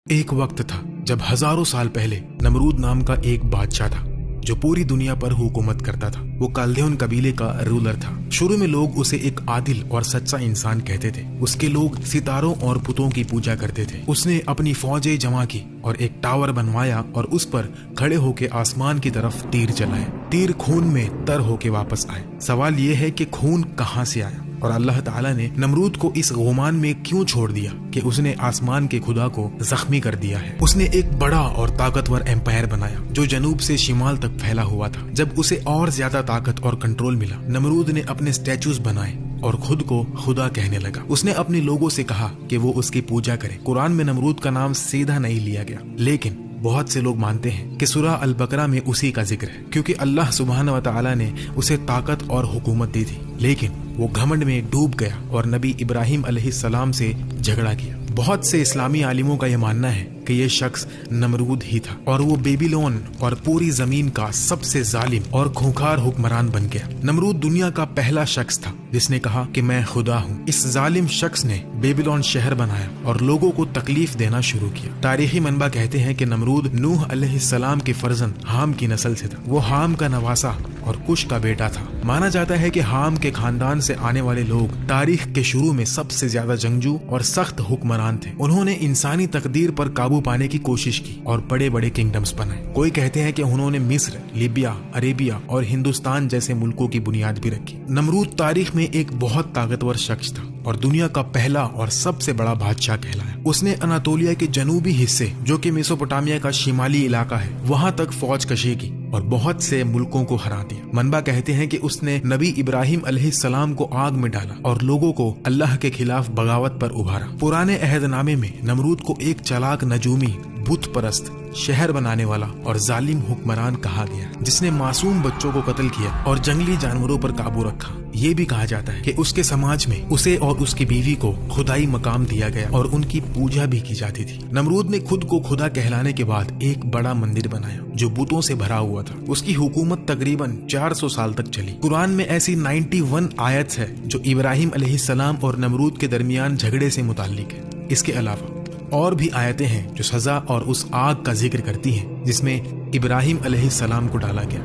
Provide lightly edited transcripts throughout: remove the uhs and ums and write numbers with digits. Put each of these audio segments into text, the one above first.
ایک وقت تھا جب ہزاروں سال پہلے نمرود نام کا ایک بادشاہ تھا جو پوری دنیا پر حکومت کرتا تھا۔ وہ کالدیون قبیلے کا رولر تھا۔ شروع میں لوگ اسے ایک عادل اور سچا انسان کہتے تھے۔ اس کے لوگ ستاروں اور بتوں کی پوجا کرتے تھے۔ اس نے اپنی فوجیں جمع کی اور ایک ٹاور بنوایا اور اس پر کھڑے ہو کے آسمان کی طرف تیر چلائے۔ تیر خون میں تر ہو کے واپس آئے۔ سوال یہ ہے کہ خون کہاں سے آیا اور اللہ تعالیٰ نے نمرود کو اس غمان میں کیوں چھوڑ دیا کہ اس نے آسمان کے خدا کو زخمی کر دیا ہے۔ اس نے ایک بڑا اور طاقتور ایمپائر بنایا جو جنوب سے شمال تک پھیلا ہوا تھا۔ جب اسے اور زیادہ طاقت اور کنٹرول ملا، نمرود نے اپنے اسٹیچوز بنائے اور خود کو خدا کہنے لگا۔ اس نے اپنے لوگوں سے کہا کہ وہ اس کی پوجا کریں۔ قرآن میں نمرود کا نام سیدھا نہیں لیا گیا، لیکن بہت سے لوگ مانتے ہیں کہ سورہ البقرہ میں اسی کا ذکر ہے، کیونکہ اللہ سبحانہ و تعالیٰ نے اسے طاقت اور حکومت دی تھی، لیکن وہ گھمنڈ میں ڈوب گیا اور نبی ابراہیم علیہ السلام سے جھگڑا کیا۔ بہت سے اسلامی عالموں کا یہ ماننا ہے کہ یہ شخص نمرود ہی تھا اور وہ بیبیلون اور پوری زمین کا سب سے ظالم اور کھونکھار حکمران بن گیا۔ نمرود دنیا کا پہلا شخص تھا جس نے کہا کہ میں خدا ہوں۔ اس ظالم شخص نے بیبیلون شہر بنایا اور لوگوں کو تکلیف دینا شروع کیا۔ تاریخی منبع کہتے ہیں کہ نمرود نوح علیہ السلام کے فرزند حام کی نسل سے تھا۔ وہ حام کا نواسا اور کش کا بیٹا تھا۔ مانا جاتا ہے کہ حام کے خاندان سے آنے والے لوگ تاریخ کے شروع میں سب سے زیادہ جنگجو اور سخت حکمران تھے۔ انہوں نے انسانی تقدیر پر قابو پانے کی کوشش کی اور بڑے بڑے کنگڈمز بنائے۔ کوئی کہتے ہیں کہ انہوں نے مصر، لیبیا، عربیہ اور ہندوستان جیسے ملکوں کی بنیاد بھی رکھی۔ نمرود تاریخ میں ایک بہت طاقتور شخص تھا اور دنیا کا پہلا اور سب سے بڑا بادشاہ کہلایا۔ اس نے اناطولیہ کے جنوبی حصے جو کہ میسوپوٹامیہ کا شمالی علاقہ ہے وہاں تک فوج کشی کی اور بہت سے ملکوں کو ہرا دیا۔ منبع کہتے ہیں کہ اس نے نبی ابراہیم علیہ السلام کو آگ میں ڈالا اور لوگوں کو اللہ کے خلاف بغاوت پر ابھارا۔ پرانے عہد نامے میں نمرود کو ایک چالاک نجومی، بت پرست، شہر بنانے والا اور ظالم حکمران کہا گیا جس نے معصوم بچوں کو قتل کیا اور جنگلی جانوروں پر قابو رکھا۔ یہ بھی کہا جاتا ہے کہ اس کے سماج میں اسے اور اس کی بیوی کو خدائی مقام دیا گیا اور ان کی پوجا بھی کی جاتی تھی۔ نمرود نے خود کو خدا کہلانے کے بعد ایک بڑا مندر بنایا جو بتوں سے بھرا ہوا تھا۔ اس کی حکومت تقریباً 400 سال تک چلی۔ قرآن میں ایسی 91 آیت ہے جو ابراہیم علیہ السلام اور نمرود کے درمیان جھگڑے سے متعلق ہے۔ اس کے علاوہ اور بھی آیتیں ہیں جو سزا اور اس آگ کا ذکر کرتی ہیں جس میں ابراہیم علیہ السلام کو ڈالا گیا،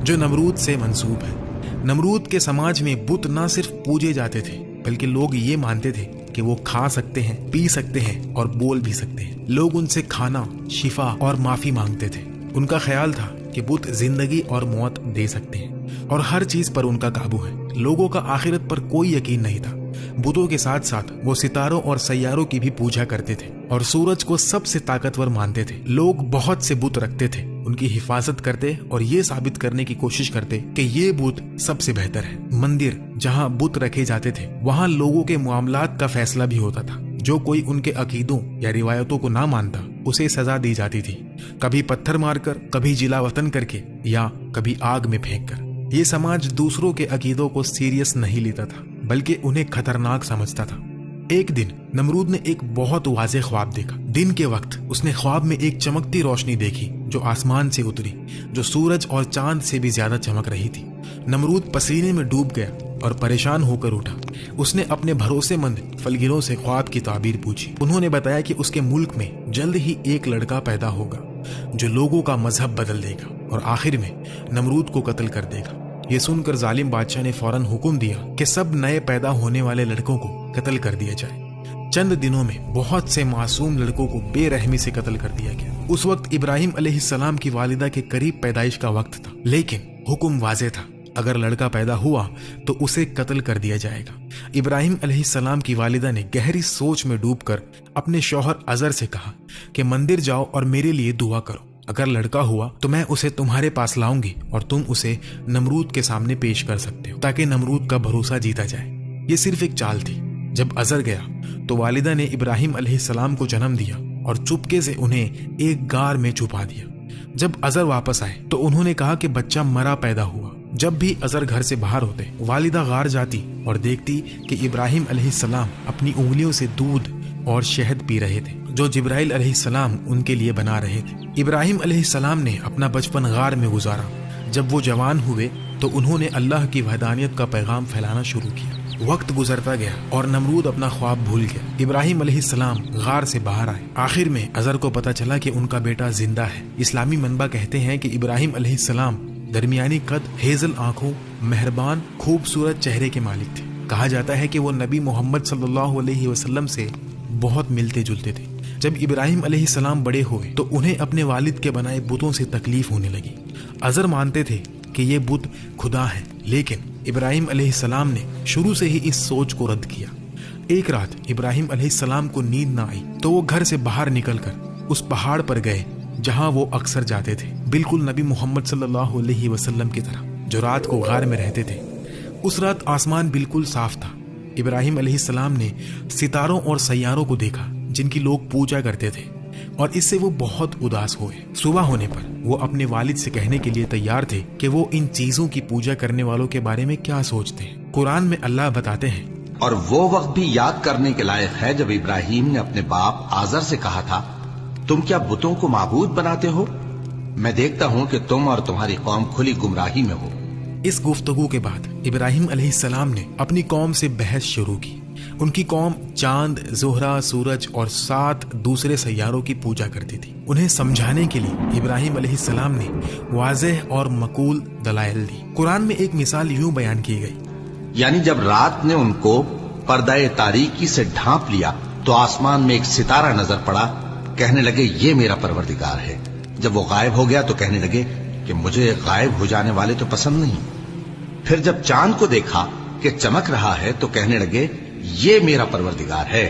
جو نمرود سے منسوب ہے۔ نمرود کے سماج میں بت نہ صرف پوجے جاتے تھے بلکہ لوگ یہ مانتے تھے کہ وہ کھا سکتے ہیں، پی سکتے ہیں اور بول بھی سکتے ہیں۔ لوگ ان سے کھانا، شفا اور معافی مانگتے تھے۔ ان کا خیال تھا کہ بت زندگی اور موت دے سکتے ہیں اور ہر چیز پر ان کا قابو ہے۔ لوگوں کا آخرت پر کوئی یقین نہیں تھا۔ بتوں کے ساتھ ساتھ وہ ستاروں اور سیاروں کی بھی پوجا کرتے تھے اور سورج کو سب سے طاقتور مانتے تھے۔ لوگ بہت سے بت رکھتے تھے، ان کی حفاظت کرتے اور یہ ثابت کرنے کی کوشش کرتے کہ یہ بت سب سے بہتر ہے۔ مندر جہاں بت رکھے جاتے تھے وہاں لوگوں کے معاملات کا فیصلہ بھی ہوتا تھا۔ جو کوئی ان کے عقیدوں یا روایتوں کو نہ مانتا اسے سزا دی جاتی تھی، کبھی پتھر مار کر، کبھی جلا وطن کر کے یا کبھی آگ میں پھینک کر۔ یہ سماج دوسروں کے عقیدوں کو سیریس نہیں لیتا تھا بلکہ انہیں خطرناک سمجھتا تھا۔ ایک دن نمرود نے ایک بہت واضح خواب دیکھا۔ دن کے وقت اس نے خواب میں ایک چمکتی روشنی دیکھی جو آسمان سے اتری، جو سورج اور چاند سے بھی زیادہ چمک رہی تھی۔ نمرود پسینے میں ڈوب گیا اور پریشان ہو کر اٹھا۔ اس نے اپنے بھروسے مند فلگروں سے خواب کی تعبیر پوچھی۔ انہوں نے بتایا کہ اس کے ملک میں جلد ہی ایک لڑکا پیدا ہوگا جو لوگوں کا مذہب بدل دے گا اور آخر میں نمرود کو قتل کر دے گا۔ یہ سن کر ظالم بادشاہ نے فوراً حکم دیا کہ سب نئے پیدا ہونے والے لڑکوں کو قتل کر دیا جائے۔ چند دنوں میں بہت سے معصوم لڑکوں کو بے رحمی سے قتل کر دیا گیا۔ اس وقت ابراہیم علیہ السلام کی والدہ کے قریب پیدائش کا وقت تھا، لیکن حکم واضح تھا، اگر لڑکا پیدا ہوا تو اسے قتل کر دیا جائے گا۔ ابراہیم علیہ السلام کی والدہ نے گہری سوچ میں ڈوب کر اپنے شوہر عزر سے کہا کہ مندر جاؤ اور میرے لیے دعا کرو۔ اگر لڑکا ہوا تو میں اسے تمہارے پاس لاؤں گی اور تم اسے نمرود کے سامنے پیش کر سکتے ہو تاکہ نمرود کا بھروسہ جیتا جائے۔ یہ صرف ایک چال تھی۔ جب عزر گیا تو والدہ نے ابراہیم علیہ السلام کو جنم دیا اور چپکے سے انہیں ایک غار میں چھپا دیا۔ جب عزر واپس آئے تو انہوں نے کہا کہ بچہ مرا پیدا ہوا۔ جب بھی عزر گھر سے باہر ہوتے والدہ غار جاتی اور دیکھتی کہ ابراہیم علیہ السلام اپنی انگلیوں سے دودھ اور شہد پی رہے تھے جو جبرائیل علیہ السلام ان کے لیے بنا رہے تھے۔ ابراہیم علیہ السلام نے اپنا بچپن غار میں گزارا۔ جب وہ جوان ہوئے تو انہوں نے اللہ کی وحدانیت کا پیغام پھیلانا شروع کیا۔ وقت گزرتا گیا اور نمرود اپنا خواب بھول گیا۔ ابراہیم علیہ السلام غار سے باہر آئے۔ آخر میں عزر کو پتہ چلا کہ ان کا بیٹا زندہ ہے۔ اسلامی منبع کہتے ہیں کہ ابراہیم علیہ السلام درمیانی قد، ہیزل آنکھوں، مہربان خوبصورت چہرے کے مالک تھے۔ کہا جاتا ہے کہ وہ نبی محمد صلی اللہ علیہ وسلم سے بہت ملتے جلتے تھے۔ جب ابراہیم علیہ السلام بڑے ہوئے تو انہیں اپنے والد کے بنائے بتوں سے تکلیف ہونے لگی۔ عزر مانتے تھے کہ یہ بت خدا ہے، لیکن ابراہیم علیہ السلام نے شروع سے ہی اس سوچ کو رد کیا۔ ایک رات ابراہیم علیہ السلام کو نیند نہ آئی تو وہ گھر سے باہر نکل کر اس پہاڑ پر گئے جہاں وہ اکثر جاتے تھے، بالکل نبی محمد صلی اللہ علیہ وسلم کی طرح جو رات کو غار میں رہتے تھے۔ اس رات آسمان بالکل صاف تھا۔ ابراہیم علیہ السلام نے ستاروں اور سیاروں کو دیکھا جن کی لوگ پوجا کرتے تھے، اور اس سے وہ بہت اداس ہوئے۔ صبح ہونے پر وہ اپنے والد سے کہنے کے لیے تیار تھے کہ وہ ان چیزوں کی پوجا کرنے والوں کے بارے میں کیا سوچتے ہیں۔ قرآن میں اللہ بتاتے ہیں، اور وہ وقت بھی یاد کرنے کے لائق ہے جب ابراہیم نے اپنے باپ آزر سے کہا تھا، تم کیا بتوں کو معبود بناتے ہو؟ میں دیکھتا ہوں کہ تم اور تمہاری قوم کھلی گمراہی میں ہو۔ اس گفتگو کے بعد ابراہیم علیہ السلام نے اپنی قوم سے بحث شروع کی۔ ان کی قوم چاند، زہرہ، سورج اور 7 دوسرے سیاروں کی پوجا کرتی تھی۔ انہیں سمجھانے کے لیے ابراہیم علیہ السلام نے واضح اور معقول دلائل دی۔ قرآن میں ایک مثال یوں بیان کی گئی، یعنی جب رات نے ان کو پردہ تاریکی سے ڈھانپ لیا تو آسمان میں ایک ستارہ نظر پڑا، کہنے لگے یہ میرا پروردگار ہے۔ جب وہ غائب ہو گیا تو کہنے لگے کہ مجھے غائب ہو جانے والے تو پسند نہیں۔ پھر جب چاند کو دیکھا کہ چمک رہا ہے تو کہنے لگے یہ میرا پروردگار ہے۔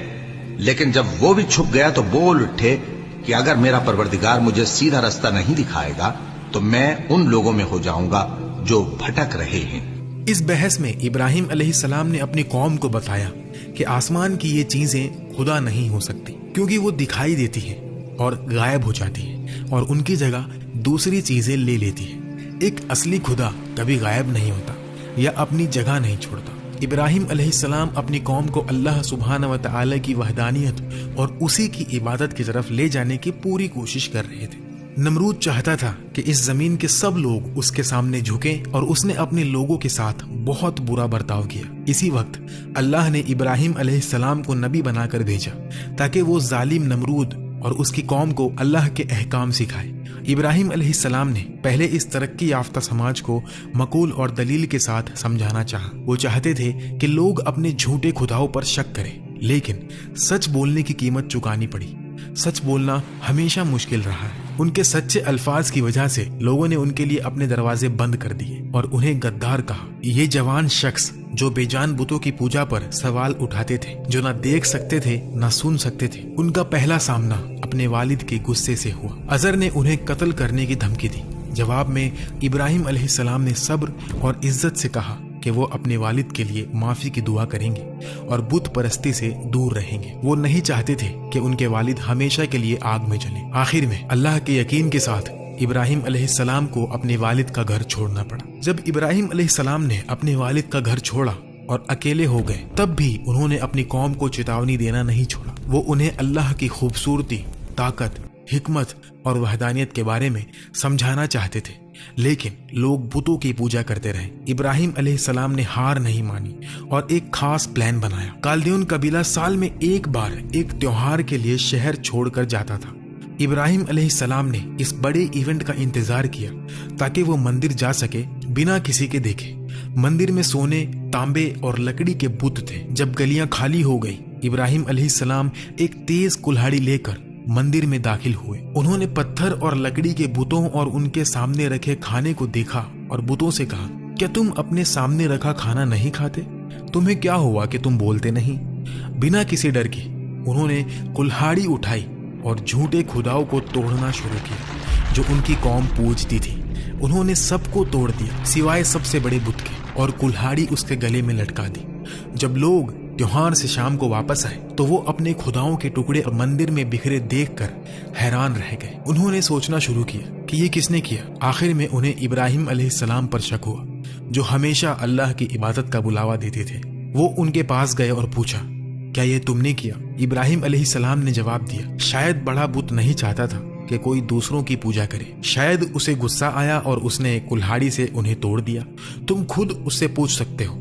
لیکن جب وہ بھی چھپ گیا تو بول اٹھے کہ اگر میرا پروردگار مجھے سیدھا رستہ نہیں دکھائے گا تو میں ان لوگوں میں ہو جاؤں گا جو بھٹک رہے ہیں۔ اس بحث میں ابراہیم علیہ السلام نے اپنی قوم کو بتایا کہ آسمان کی یہ چیزیں خدا نہیں ہو سکتی، کیونکہ وہ دکھائی دیتی ہیں اور غائب ہو جاتی ہیں اور ان کی جگہ دوسری چیزیں لے لیتی ہیں۔ ایک اصلی خدا کبھی غائب نہیں ہوتا یا اپنی جگہ نہیں چھوڑتا۔ ابراہیم علیہ السلام اپنی قوم کو اللہ سبحانہ و تعالی کی وحدانیت اور اسی کی عبادت کی طرف لے جانے کی پوری کوشش کر رہے تھے۔ نمرود چاہتا تھا کہ اس زمین کے سب لوگ اس کے سامنے جھکیں، اور اس نے اپنے لوگوں کے ساتھ بہت برا برتاؤ کیا۔ اسی وقت اللہ نے ابراہیم علیہ السلام کو نبی بنا کر بھیجا تاکہ وہ ظالم نمرود اور اس کی قوم کو اللہ کے احکام سکھائے۔ ابراہیم علیہ السلام نے پہلے اس ترقی یافتہ سماج کو معقول اور دلیل کے ساتھ سمجھانا چاہا۔ وہ چاہتے تھے کہ لوگ اپنے جھوٹے خداؤں پر شک کریں، لیکن سچ بولنے کی قیمت چکانی پڑی۔ سچ بولنا ہمیشہ مشکل رہا ہے۔ ان کے سچے الفاظ کی وجہ سے لوگوں نے ان کے لیے اپنے دروازے بند کر دیے اور انہیں غدار کہا۔ یہ جوان شخص جو بے جان بتوں کی پوجا پر سوال اٹھاتے تھے، جو نہ دیکھ سکتے تھے نہ سن سکتے تھے، ان کا پہلا سامنا اپنے والد کے غصے سے ہوا۔ عزر نے انہیں قتل کرنے کی دھمکی دی۔ جواب میں ابراہیم علیہ السلام نے صبر اور عزت سے کہا کہ وہ اپنے والد کے لیے معافی کی دعا کریں گے اور بت پرستی سے دور رہیں گے۔ وہ نہیں چاہتے تھے کہ ان کے والد ہمیشہ کے لیے آگ میں جلیں۔ آخر میں اللہ کے یقین کے ساتھ ابراہیم علیہ السلام کو اپنے والد کا گھر چھوڑنا پڑا۔ جب ابراہیم علیہ السلام نے اپنے والد کا گھر چھوڑا اور اکیلے ہو گئے، تب بھی انہوں نے اپنی قوم کو چیتاونی دینا نہیں چھوڑا۔ وہ انہیں اللہ کی خوبصورتی، طاقت، حکمت اور وحدانیت کے بارے میں سمجھانا چاہتے تھے، لیکن لوگ بتوں کی پوجا کرتے رہے۔ ابراہیم علیہ السلام نے ہار نہیں مانی اور ایک خاص پلان بنایا۔ کالدیون قبیلہ سال میں ایک بار ایک تیوہار کے لیے شہر چھوڑ کر جاتا تھا۔ ابراہیم علیہ السلام نے اس بڑے ایونٹ کا انتظار کیا تاکہ وہ مندر جا سکے بنا کسی کے دیکھے۔ مندر میں سونے، تانبے اور لکڑی کے بت تھے۔ جب گلیاں خالی ہو گئی، ابراہیم علیہ السلام ایک تیز کلہاڑی لے کر مندر میں داخل ہوئے۔ انہوں نے پتھر اور لکڑی کے بتوں اور ان کے سامنے رکھے کھانے کو دیکھا اور بتوں سے کہا، کیا تم اپنے سامنے رکھا کھانا نہیں کھاتے؟ تمہیں کیا ہوا کہ تم بولتے نہیں؟ بنا کسی ڈر کے انہوں نے کلہاڑی اٹھائی اور جھوٹے خداؤں کو توڑنا شروع کیا جو ان کی قوم پوجتی تھی۔ انہوں نے سب کو توڑ دیا سوائے سب سے بڑے بت کے، اور کلہاڑی اس کے گلے میں لٹکا دی۔ جب لوگ تیوہار سے شام کو واپس آئے تو وہ اپنے خداؤں کے ٹکڑے مندر میں بکھرے دیکھ کر حیران رہ گئے۔ انہوں نے سوچنا شروع کیا کہ یہ کس نے کیا۔ آخر میں انہیں ابراہیم علیہ السلام پر شک ہوا جو ہمیشہ اللہ کی عبادت کا بلاوا دیتے تھے۔ وہ ان کے پاس گئے اور پوچھا، کیا یہ تم نے کیا؟ ابراہیم علیہ السلام نے جواب دیا، شاید بڑا بت نہیں چاہتا تھا کہ کوئی دوسروں کی پوجا کرے، شاید اسے غصہ آیا اور اس نے کلہاڑی سے انہیں توڑ دیا۔ تم خود اس سے پوچھ سکتے ہو،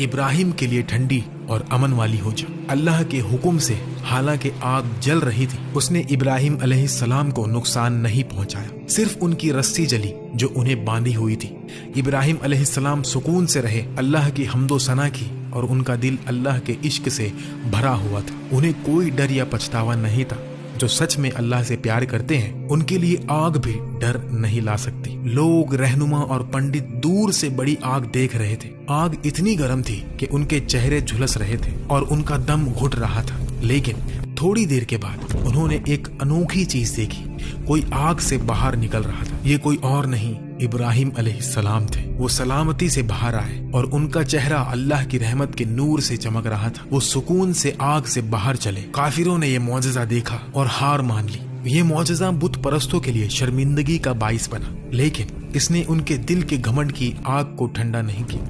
ابراہیم کے لیے ٹھنڈی اور امن والی ہو جا۔ اللہ کے حکم سے حالانکہ آگ جل رہی تھی، اس نے ابراہیم علیہ السلام کو نقصان نہیں پہنچایا، صرف ان کی رسی جلی جو انہیں باندھی ہوئی تھی۔ ابراہیم علیہ السلام سکون سے رہے، اللہ کی حمد و ثنا کی، اور ان کا دل اللہ کے عشق سے بھرا ہوا تھا۔ انہیں کوئی ڈر یا پچھتاوا نہیں تھا۔ جو سچ میں اللہ سے پیار کرتے ہیں ان کے لیے آگ بھی ڈر نہیں لا سکتی۔ لوگ، رہنما اور پنڈت دور سے بڑی آگ دیکھ رہے تھے۔ آگ اتنی گرم تھی کہ ان کے چہرے جھلس رہے تھے اور ان کا دم گھٹ رہا تھا، لیکن تھوڑی دیر کے بعد انہوں نے ایک انوکھی چیز دیکھی۔ کوئی آگ سے باہر نکل رہا تھا۔ یہ کوئی اور نہیں، ابراہیم علیہ السلام تھے۔ وہ سلامتی سے باہر آئے اور ان کا چہرہ اللہ کی رحمت کے نور سے چمک رہا تھا۔ وہ سکون سے آگ سے باہر چلے۔ کافروں نے یہ معجزہ دیکھا اور ہار مان لی۔ یہ معجزہ بت پرستوں کے لیے شرمندگی کا باعث بنا، لیکن اس نے ان کے دل کے گھمنڈ کی آگ کو ٹھنڈا نہیں کیا۔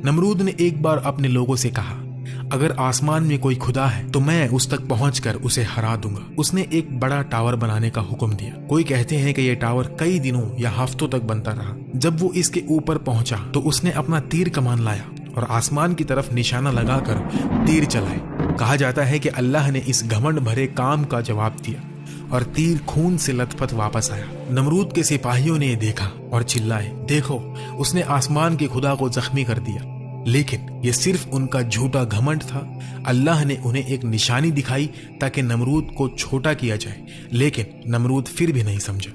نمرود نے ایک بار اپنے لوگوں سے کہا، اگر آسمان میں کوئی خدا ہے تو میں اس تک پہنچ کر اسے ہرا دوں گا۔ اس نے ایک بڑا ٹاور بنانے کا حکم دیا۔ کوئی کہتے ہیں کہ یہ ٹاور کئی دنوں یا ہفتوں تک بنتا رہا۔ جب وہ اس کے اوپر پہنچا تو اس نے اپنا تیر کمان لایا اور آسمان کی طرف نشانہ لگا کر تیر چلائے۔ کہا جاتا ہے کہ اللہ نے اس گھمنڈ بھرے کام کا جواب دیا اور تیر خون سے لت پت واپس آیا۔ نمرود کے سپاہیوں نے یہ دیکھا اور چلائے، دیکھو اس نے آسمان کے خدا کو زخمی کر دیا۔ لیکن یہ صرف ان کا جھوٹا گھمنڈ تھا۔ اللہ نے انہیں ایک نشانی دکھائی تاکہ نمرود کو چھوٹا کیا جائے، لیکن نمرود پھر بھی نہیں سمجھا۔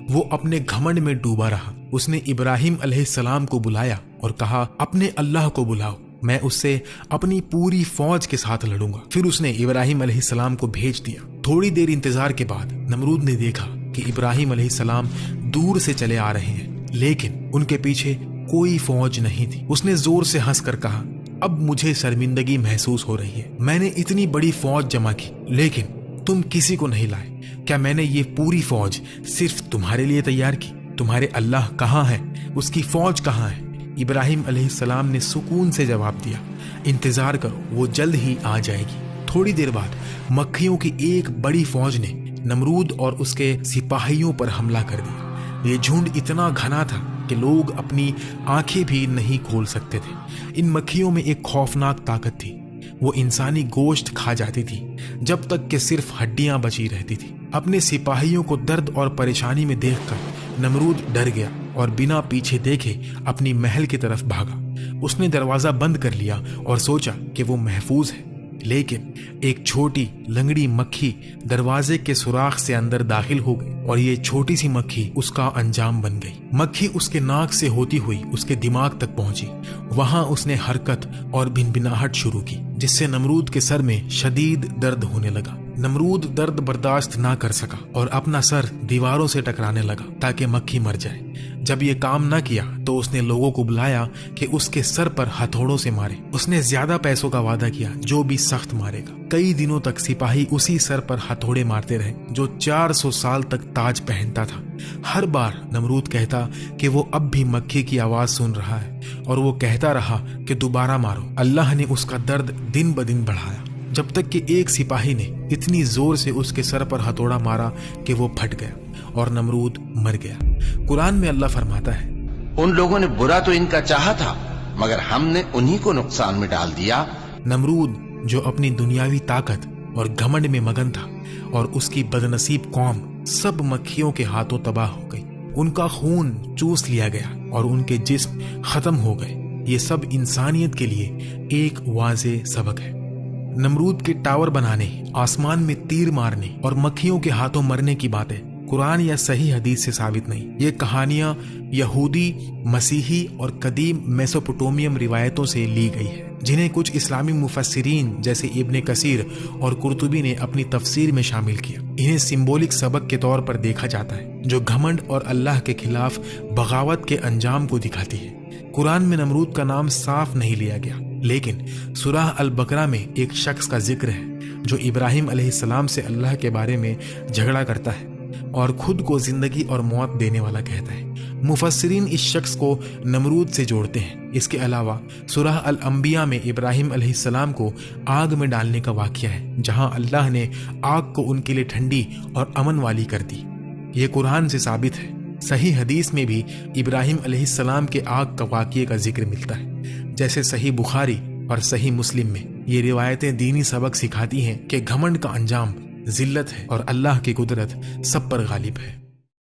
وہ اپنے گھمنڈ میں ڈوبا رہا۔ اس نے ابراہیم علیہ السلام کو بلایا اور کہا، اپنے اللہ کو بلاؤ، میں اس سے اپنی پوری فوج کے ساتھ لڑوں گا۔ پھر اس نے ابراہیم علیہ السلام کو بھیج دیا۔ تھوڑی دیر انتظار کے بعد نمرود نے دیکھا کہ ابراہیم علیہ السلام دور سے چلے آ رہے ہیں، لیکن ان کے پیچھے کوئی فوج نہیں تھی۔ اس نے زور سے ہنس کر کہا، اب مجھے شرمندگی محسوس ہو رہی ہے۔ میں نے اتنی بڑی فوج جمع کی لیکن تم کسی کو نہیں لائے۔ کیا میں نے یہ پوری فوج صرف تمہارے لیے تیار کی؟ تمہارے اللہ کہاں ہے؟ اس کی فوج کہاں ہے؟ ابراہیم علیہ السلام نے سکون سے جواب دیا، انتظار کرو، وہ جلد ہی آ جائے گی۔ تھوڑی دیر بعد مکھیوں کی ایک بڑی فوج نے نمرود اور اس کے سپاہیوں پر حملہ کر دیا۔ یہ جھنڈ اتنا گھنا تھا کہ لوگ اپنی آنکھیں بھی نہیں کھول سکتے تھے۔ ان مکھیوں میں ایک خوفناک طاقت تھی۔ وہ انسانی گوشت کھا جاتی تھی جب تک کہ صرف ہڈیاں بچی رہتی تھی۔ اپنے سپاہیوں کو درد اور پریشانی میں دیکھ کر نمرود ڈر گیا اور بنا پیچھے دیکھے اپنی محل کی طرف بھاگا۔ اس نے دروازہ بند کر لیا اور سوچا کہ وہ محفوظ ہے، لیکن ایک چھوٹی لنگڑی مکھی دروازے کے سوراخ سے اندر داخل ہو گئی اور یہ چھوٹی سی مکھی اس کا انجام بن گئی۔ مکھی اس کے ناک سے ہوتی ہوئی اس کے دماغ تک پہنچی۔ وہاں اس نے حرکت اور بھنبھناہٹ شروع کی، جس سے نمرود کے سر میں شدید درد ہونے لگا۔ نمرود درد برداشت نہ کر سکا اور اپنا سر دیواروں سے ٹکرانے لگا تاکہ مکھی مر جائے۔ جب یہ کام نہ کیا تو اس نے لوگوں کو بلایا کہ اس کے سر پر ہتھوڑوں سے مارے۔ اس نے زیادہ پیسوں کا وعدہ کیا، جو بھی سخت مارے گا۔ کئی دنوں تک سپاہی اسی سر پر ہتھوڑے مارتے رہے جو 400 سال تک تاج پہنتا تھا۔ ہر بار نمرود کہتا کہ وہ اب بھی مکھی کی آواز سن رہا ہے اور وہ کہتا رہا کہ دوبارہ مارو۔ اللہ نے اس کا درد دن بدن بڑھایا، جب تک کہ ایک سپاہی نے اتنی زور سے اس کے سر پر ہتھوڑا مارا کہ وہ پھٹ گیا اور نمرود مر گیا۔ قرآن میں اللہ فرماتا ہے، ان لوگوں نے برا تو ان کا چاہا تھا مگر ہم نے انہی کو نقصان میں ڈال دیا۔ نمرود جو اپنی دنیاوی طاقت اور گھمنڈ میں مگن تھا، اور اس کی بدنصیب قوم سب مکھیوں کے ہاتھوں تباہ ہو گئی۔ ان کا خون چوس لیا گیا اور ان کے جسم ختم ہو گئے۔ یہ سب انسانیت کے لیے ایک واضح سبق ہے۔ نمرود کے ٹاور بنانے، آسمان میں تیر مارنے اور مکھیوں کے ہاتھوں مرنے کی باتیں قرآن یا صحیح حدیث سے ثابت نہیں۔ یہ کہانیاں یہودی، مسیحی اور قدیم میسوپوٹومیم روایتوں سے لی گئی ہے، جنہیں کچھ اسلامی مفسرین جیسے ابن کثیر اور قرطبی نے اپنی تفسیر میں شامل کیا۔ انہیں سمبولک سبق کے طور پر دیکھا جاتا ہے جو گھمنڈ اور اللہ کے خلاف بغاوت کے انجام کو دکھاتی ہے۔ قرآن میں نمرود کا نام صاف نہیں لیا گیا، لیکن سورہ البقرہ میں ایک شخص کا ذکر ہے جو ابراہیم علیہ السلام سے اللہ کے بارے میں جھگڑا کرتا ہے اور خود کو زندگی اور موت دینے والا کہتا ہے۔ مفسرین اس شخص کو نمرود سے جوڑتے ہیں۔ اس کے علاوہ سورہ الانبیاء میں ابراہیم علیہ السلام کو آگ میں ڈالنے کا واقعہ ہے، جہاں اللہ نے آگ کو ان کے لیے ٹھنڈی اور امن والی کر دی۔ یہ قرآن سے ثابت ہے۔ صحیح حدیث میں بھی ابراہیم علیہ السلام کے آگ کا واقعے کا ذکر ملتا ہے، جیسے صحیح بخاری اور صحیح مسلم میں یہ روایتیں دینی سبق سکھاتی ہیں کہ گھمنڈ کا انجام ذلت ہے اور اللہ کی قدرت سب پر غالب ہے۔